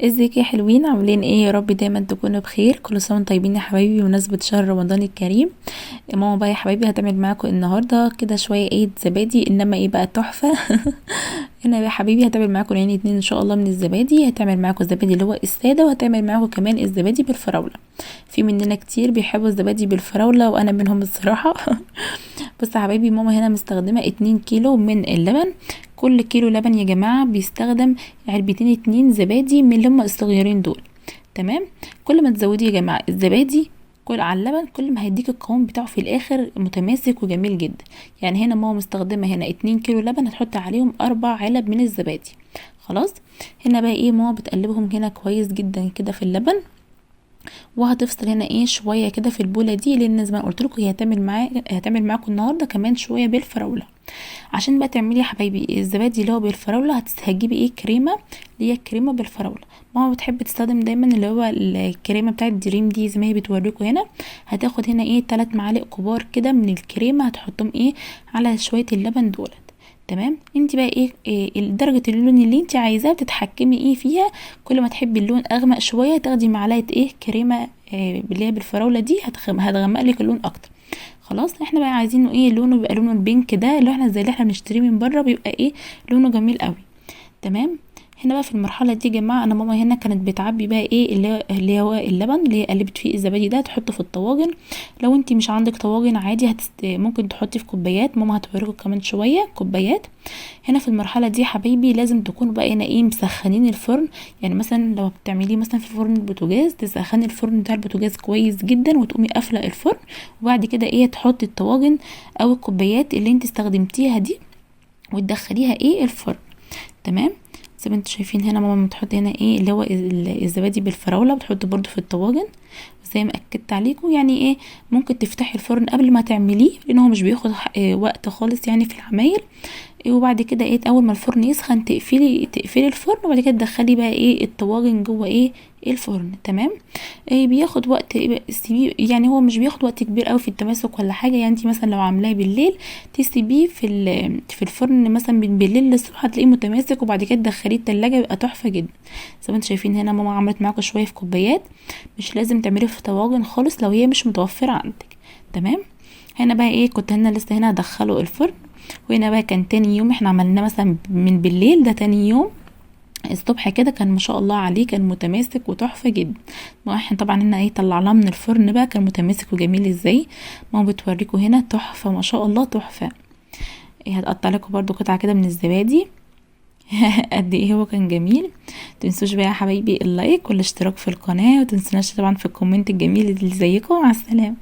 ازيك يا حلوين؟ عاملين ايه؟ يا رب دايما تكونوا بخير. كل سنه وانتم طيبين يا حبايبي بمناسبه شهر رمضان الكريم. ماما بقى يا حبايبي هتعمل معاكم النهارده كده شويه ايه زبادي، انما ايه بقى تحفه. هنا يا حبيبي هتعمل معاكم يعني اتنين ان شاء الله من الزبادي. هتعمل معاكم الزبادي اللي هو الساده، وهتعمل معاكم كمان الزبادي بالفراوله. في مننا كتير بيحبوا الزبادي بالفراوله وانا منهم الصراحه. بص يا حبايبي، ماما هنا مستخدمه 2 كيلو من اللبن. كل كيلو لبن يا جماعه بيستخدم علبتين 2 زبادي من اللي هم الصغيرين دول. تمام. كل ما تزودي يا جماعه الزبادي كل على اللبن، كل ما هيديك القوام بتاعه في الاخر متماسك وجميل جدا. يعني هنا ماما مستخدمه هنا 2 كيلو لبن، هتحط عليهم 4 علب من الزبادي. خلاص. هنا بقى ايه، ماما بتقلبهم هنا كويس جدا كده في اللبن، وهتفصل هنا ايه شويه كده في البوله دي، لان زي ما قلت لكم هي هتعمل معاكم النهارده كمان شويه بالفراوله. عشان بقى تعملي يا حبايبي الزبادي اللي هو بالفراوله، هتجيبي ايه كريمه، اللي هي الكريمه بالفراوله. ماما بتحب تستخدم دايما اللي هو الكريمه بتاعت دريم دي زي ما هي بتوريكم هنا. هتاخد هنا ايه 3 معالق كبار كده من الكريمه، هتحطهم ايه على شويه اللبن دول. تمام. انت بقى إيه درجه اللون اللي انت عايزاه بتتحكمي ايه فيها. كل ما تحبي اللون اغمق شويه تاخدي معلقه ايه كريمه اللي هي بالفراوله دي، هتغمق لك اللون اكتر. خلاص. احنا بقى عايزينه ايه لونه بيبقى لونه البينك ده، اللي احنا زي اللي احنا بنشتريه من بره، بيبقى ايه لونه جميل قوي. تمام. هنا بقى في المرحله دي يا جماعه، انا ماما هنا كانت بتعبي بقى ايه اللي هو اللبن اللي هي قلبت فيه الزبادي ده، تحطه في الطواجن. لو انت مش عندك طواجن عادي ممكن تحطي في كوبايات، ماما هتوريكم كمان شويه كوبايات. هنا في المرحله دي حبايبي لازم تكونوا بقى هنا ايه مسخنين الفرن. يعني مثلا لو بتعمليه مثلا في فرن البوتاجاز، تسخني الفرن بتاع البوتاجاز كويس جدا، وتقومي قافله الفرن. وبعد كده ايه تحطي الطواجن او الكوبايات اللي انت استخدمتيها دي، وتدخليها ايه الفرن. تمام. زي ما انتوا شايفين هنا ماما بتحط هنا ايه اللي هو الزبادي بالفراوله، بتحط برضو في الطواجن. زي ما اكدت عليكم يعني ايه، ممكن تفتحي الفرن قبل ما تعمليه، لان هو مش بياخد وقت خالص يعني في العمايل. وبعد كده ايه اول ما الفرن يسخن تقفلي الفرن، وبعد كده تدخلي بقى ايه الطواجن جوه ايه الفرن. تمام. بياخد وقت يعني هو مش بياخد وقت كبير قوي في التماسك ولا حاجه. يعني انت مثلا لو عاملاه بالليل تسيبيه في الفرن مثلا من بالليل للصبح، هتلاقيه متماسك، وبعد كده تدخليه التلاجة يبقى تحفه جدا. زي ما انتم شايفين هنا ماما عملت معاكم شويه في كوبايات. مش لازم تعملي في طواجن خالص لو هي مش متوفره عندك. تمام. هنا بقى ايه كنت هنا لسه هنا هدخله الفرن. وهنا بقى كان تاني يوم، احنا عملناه مثلا من بالليل، ده تاني يوم الصبح كده كان ما شاء الله عليه، كان متماسك وتحفه جدا. ما احنا طبعا هنا ايه طلعناه من الفرن بقى كان متماسك وجميل ازاي. ما بتوريكم هنا تحفه ما شاء الله تحفه. هتقطع لكم برضو قطعه كده من الزبادي. قد ايه هو كان جميل. متنسوش بقى يا حبايبي اللايك والاشتراك في القناه، ومتنسوناش طبعا في الكومنت الجميل اللي زيكم. مع السلامه.